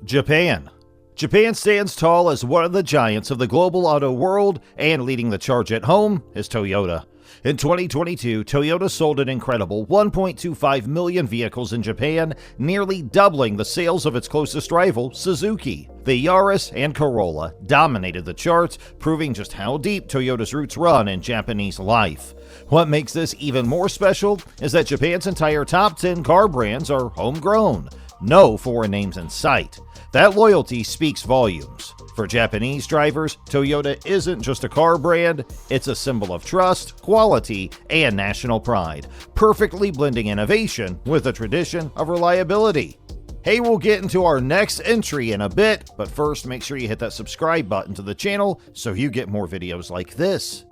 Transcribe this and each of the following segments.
Japan. Japan stands tall as one of the giants of the global auto world, and leading the charge at home is Toyota. In 2022, Toyota sold an incredible 1.25 million vehicles in Japan, nearly doubling the sales of its closest rival, Suzuki. The Yaris and Corolla dominated the charts, proving just how deep Toyota's roots run in Japanese life. What makes this even more special is that Japan's entire top 10 car brands are homegrown. No foreign names in sight. That loyalty speaks volumes. For Japanese drivers, Toyota isn't just a car brand, it's a symbol of trust, quality, and national pride, perfectly blending innovation with a tradition of reliability. Hey, we'll get into our next entry in a bit, but first make sure you hit that subscribe button to the channel so you get more videos like this.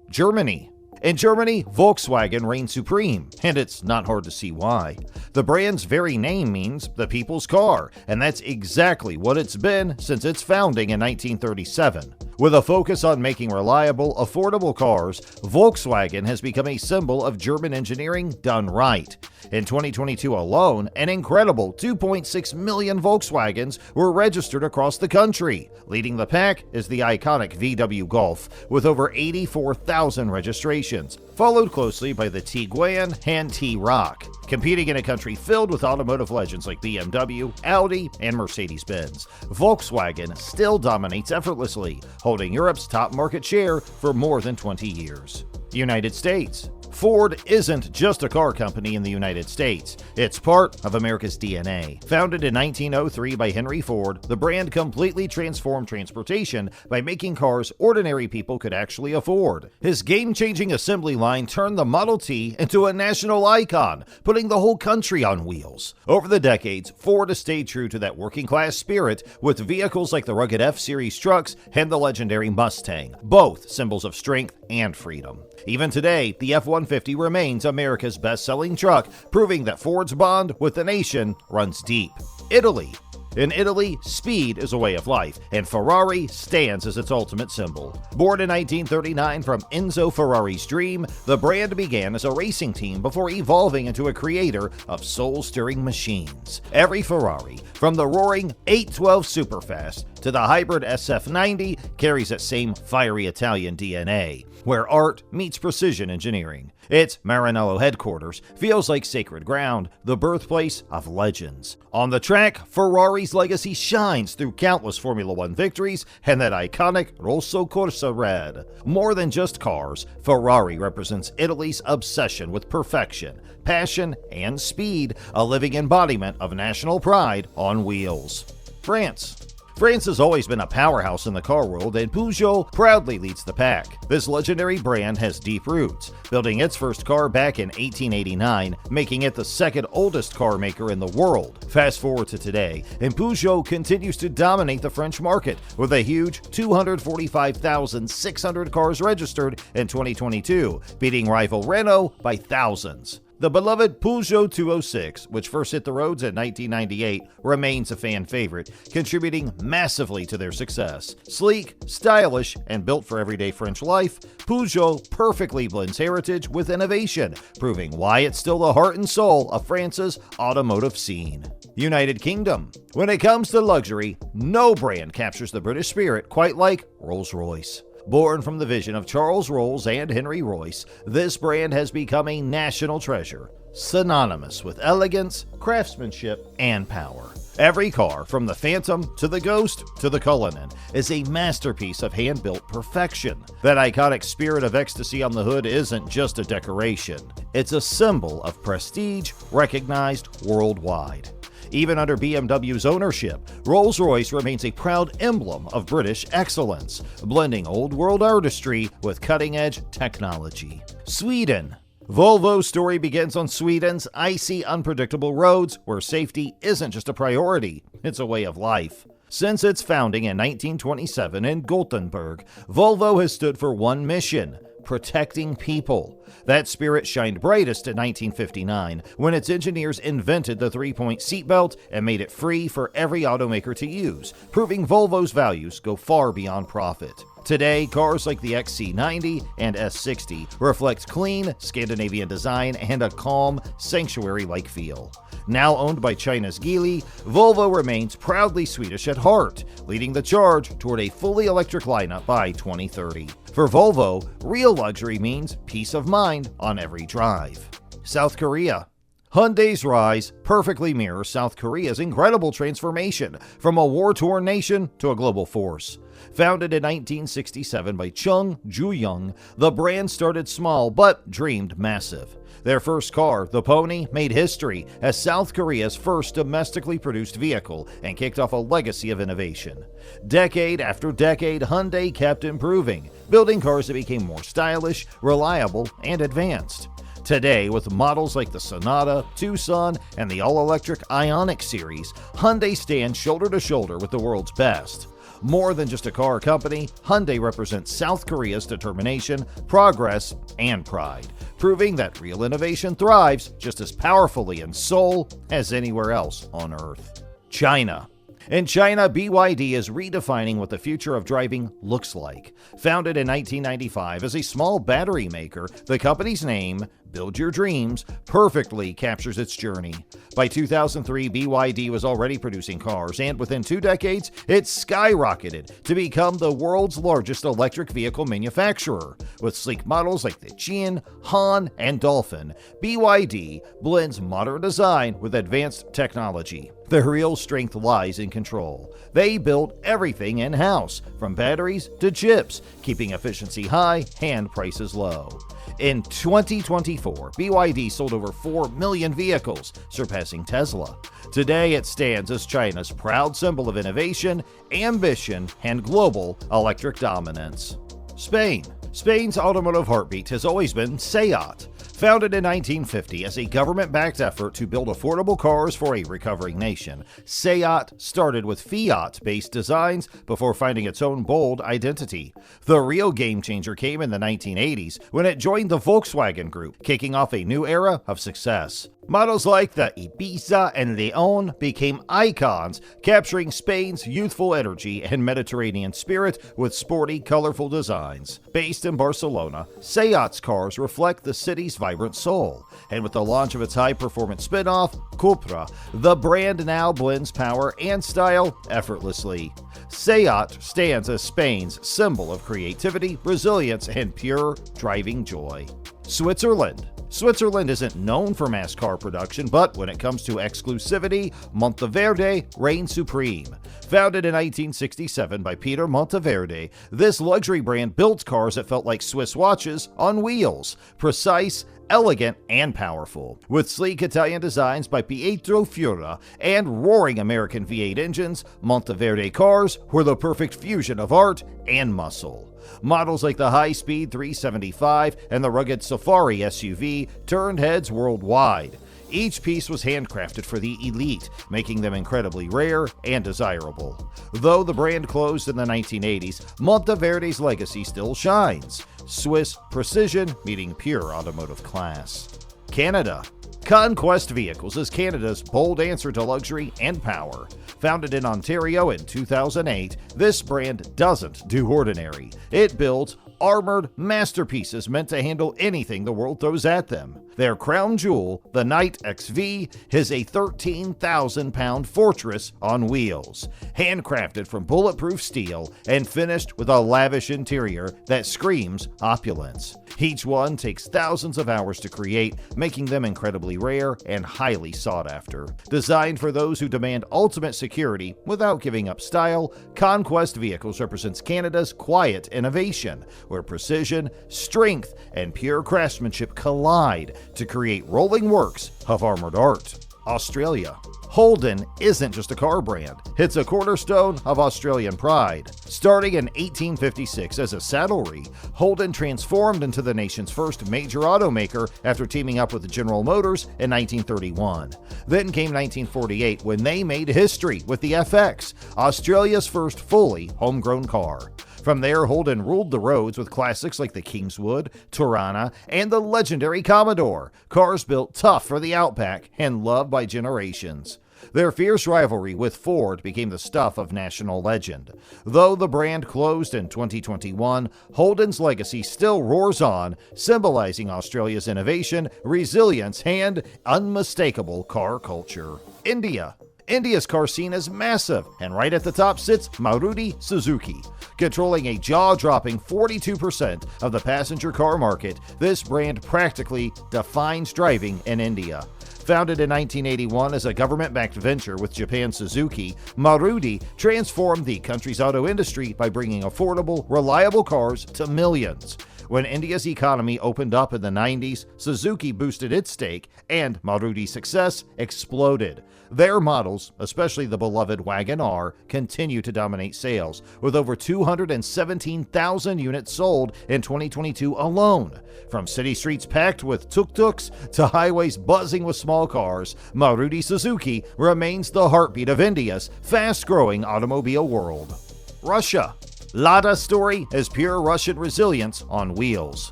Germany. In Germany, Volkswagen reigns supreme, and it's not hard to see why. The brand's very name means the people's car, and that's exactly what it's been since its founding in 1937. With a focus on making reliable, affordable cars, Volkswagen has become a symbol of German engineering done right. In 2022 alone, an incredible 2.6 million Volkswagens were registered across the country. Leading the pack is the iconic VW Golf, with over 84,000 registrations, followed closely by the Tiguan and T-Roc. Competing in a country filled with automotive legends like BMW, Audi, and Mercedes-Benz, Volkswagen still dominates effortlessly, holding Europe's top market share for more than 20 years. United States. Ford isn't just a car company in the United States, it's part of America's DNA. Founded in 1903 by Henry Ford, the brand completely transformed transportation by making cars ordinary people could actually afford. His game-changing assembly line turned the Model T into a national icon, putting the whole country on wheels. Over the decades, Ford has stayed true to that working-class spirit with vehicles like the rugged F-Series trucks and the legendary Mustang, both symbols of strength and freedom. Even today, the F-150 remains America's best-selling truck, proving that Ford's bond with the nation runs deep. Italy. In Italy, speed is a way of life, and Ferrari stands as its ultimate symbol. Born in 1939 from Enzo Ferrari's dream, the brand began as a racing team before evolving into a creator of soul-stirring machines. Every Ferrari, from the roaring 812 Superfast to the hybrid SF90, carries that same fiery Italian DNA, where art meets precision engineering. Its Maranello headquarters feels like sacred ground, the birthplace of legends. On the track, Ferrari's legacy shines through countless Formula One victories and that iconic Rosso Corsa red. More than just cars, Ferrari represents Italy's obsession with perfection, passion, and speed, a living embodiment of national pride on wheels. France. France has always been a powerhouse in the car world, and Peugeot proudly leads the pack. This legendary brand has deep roots, building its first car back in 1889, making it the second oldest car maker in the world. Fast forward to today, and Peugeot continues to dominate the French market, with a huge 245,600 cars registered in 2022, beating rival Renault by thousands. The beloved Peugeot 206, which first hit the roads in 1998, remains a fan favorite, contributing massively to their success. Sleek, stylish, and built for everyday French life, Peugeot perfectly blends heritage with innovation, proving why it's still the heart and soul of France's automotive scene. United Kingdom. When it comes to luxury, no brand captures the British spirit quite like Rolls-Royce. Born from the vision of Charles Rolls and Henry Royce, this brand has become a national treasure, synonymous with elegance, craftsmanship, and power. Every car, from the Phantom to the Ghost to the Cullinan, is a masterpiece of hand-built perfection. That iconic spirit of ecstasy on the hood isn't just a decoration. It's a symbol of prestige recognized worldwide. Even under BMW's ownership, Rolls-Royce remains a proud emblem of British excellence, blending old-world artistry with cutting-edge technology. Sweden. Volvo's story begins on Sweden's icy, unpredictable roads, where safety isn't just a priority, it's a way of life. Since its founding in 1927 in Gothenburg, Volvo has stood for one mission: protecting people. That spirit shined brightest in 1959 when its engineers invented the three-point seatbelt and made it free for every automaker to use, proving Volvo's values go far beyond profit. Today, cars like the XC90 and S60 reflect clean Scandinavian design and a calm, sanctuary-like feel. Now owned by China's Geely, Volvo remains proudly Swedish at heart, leading the charge toward a fully electric lineup by 2030. For Volvo, real luxury means peace of mind on every drive. South Korea. Hyundai's rise perfectly mirrors South Korea's incredible transformation from a war-torn nation to a global force. Founded in 1967 by Chung Ju-young, the brand started small but dreamed massive. Their first car, the Pony, made history as South Korea's first domestically produced vehicle and kicked off a legacy of innovation. Decade after decade, Hyundai kept improving, building cars that became more stylish, reliable, and advanced. Today, with models like the Sonata, Tucson, and the all-electric Ioniq series, Hyundai stands shoulder to shoulder with the world's best. More than just a car company, Hyundai represents South Korea's determination, progress, and pride, proving that real innovation thrives just as powerfully in Seoul as anywhere else on Earth. China. In China, BYD is redefining what the future of driving looks like. Founded in 1995 as a small battery maker, the company's name, Build Your Dreams, perfectly captures its journey. By 2003, BYD was already producing cars, and within 2 decades, it skyrocketed to become the world's largest electric vehicle manufacturer. With sleek models like the Jian, Han, and Dolphin, BYD blends modern design with advanced technology. The real strength lies in control. They build everything in-house, from batteries to chips, keeping efficiency high and prices low. In 2024, BYD sold over 4 million vehicles, surpassing Tesla. Today, it stands as China's proud symbol of innovation, ambition, and global electric dominance. Spain. Spain's automotive heartbeat has always been SEAT. Founded in 1950 as a government-backed effort to build affordable cars for a recovering nation, SEAT started with Fiat-based designs before finding its own bold identity. The real game-changer came in the 1980s when it joined the Volkswagen Group, kicking off a new era of success. Models like the Ibiza and Leon became icons, capturing Spain's youthful energy and Mediterranean spirit with sporty, colorful designs. Based in Barcelona, SEAT's cars reflect the city's vibrant soul, and with the launch of its high-performance spin-off, Cupra, the brand now blends power and style effortlessly. SEAT stands as Spain's symbol of creativity, resilience, and pure driving joy. Switzerland. Switzerland isn't known for mass car production, but when it comes to exclusivity, Monteverde reigns supreme. Founded in 1967 by Peter Monteverde, this luxury brand built cars that felt like Swiss watches on wheels, precise, elegant, and powerful. With sleek Italian designs by Pietro Fiora and roaring American V8 engines, Monteverde cars were the perfect fusion of art and muscle. Models like the high-speed 375 and the rugged Safari SUV turned heads worldwide. Each piece was handcrafted for the elite, making them incredibly rare and desirable. Though the brand closed in the 1980s, Monteverde's legacy still shines. Swiss precision meeting pure automotive class. Canada. Conquest Vehicles is Canada's bold answer to luxury and power. Founded in Ontario in 2008, this brand doesn't do ordinary. It builds armored masterpieces meant to handle anything the world throws at them. Their crown jewel, the Knight XV, is a 13,000-pound fortress on wheels, handcrafted from bulletproof steel and finished with a lavish interior that screams opulence. Each one takes thousands of hours to create, making them incredibly rare and highly sought after. Designed for those who demand ultimate security without giving up style, Conquest Vehicles represents Canada's quiet innovation, where precision, strength, and pure craftsmanship collide to create rolling works of armored art. Australia. Holden isn't just a car brand, it's a cornerstone of Australian pride. Starting in 1856 as a saddlery, Holden transformed into the nation's first major automaker after teaming up with General Motors in 1931. Then came 1948 when they made history with the FX, Australia's first fully homegrown car. From there, Holden ruled the roads with classics like the Kingswood, Torana, and the legendary Commodore, cars built tough for the outback and loved by generations. Their fierce rivalry with Ford became the stuff of national legend. Though the brand closed in 2021, Holden's legacy still roars on, symbolizing Australia's innovation, resilience, and unmistakable car culture. India's car scene is massive, and right at the top sits Maruti Suzuki. Controlling a jaw-dropping 42% of the passenger car market, this brand practically defines driving in India. Founded in 1981 as a government-backed venture with Japan's Suzuki, Maruti transformed the country's auto industry by bringing affordable, reliable cars to millions. When India's economy opened up in the 90s, Suzuki boosted its stake, and Maruti's success exploded. Their models, especially the beloved Wagon R, continue to dominate sales, with over 217,000 units sold in 2022 alone. From city streets packed with tuk-tuks to highways buzzing with small cars, Maruti Suzuki remains the heartbeat of India's fast-growing automobile world. Russia. Lada's story is pure Russian resilience on wheels.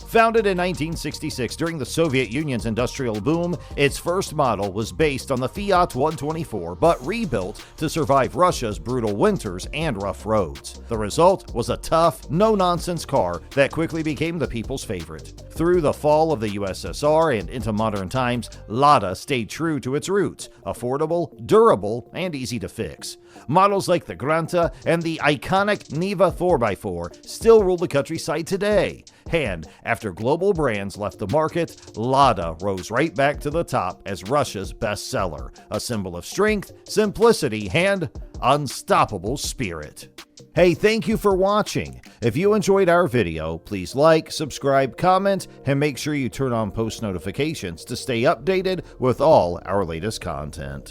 Founded in 1966 during the Soviet Union's industrial boom, its first model was based on the Fiat 124 but rebuilt to survive Russia's brutal winters and rough roads. The result was a tough, no-nonsense car that quickly became the people's favorite. Through the fall of the USSR and into modern times, Lada stayed true to its roots: affordable, durable, and easy to fix. Models like the Granta and the iconic Niva 4x4 still rule the countryside today. And after global brands left the market, Lada rose right back to the top as Russia's bestseller, a symbol of strength, simplicity, and unstoppable spirit. Hey, thank you for watching. If you enjoyed our video, please like, subscribe, comment, and make sure you turn on post notifications to stay updated with all our latest content.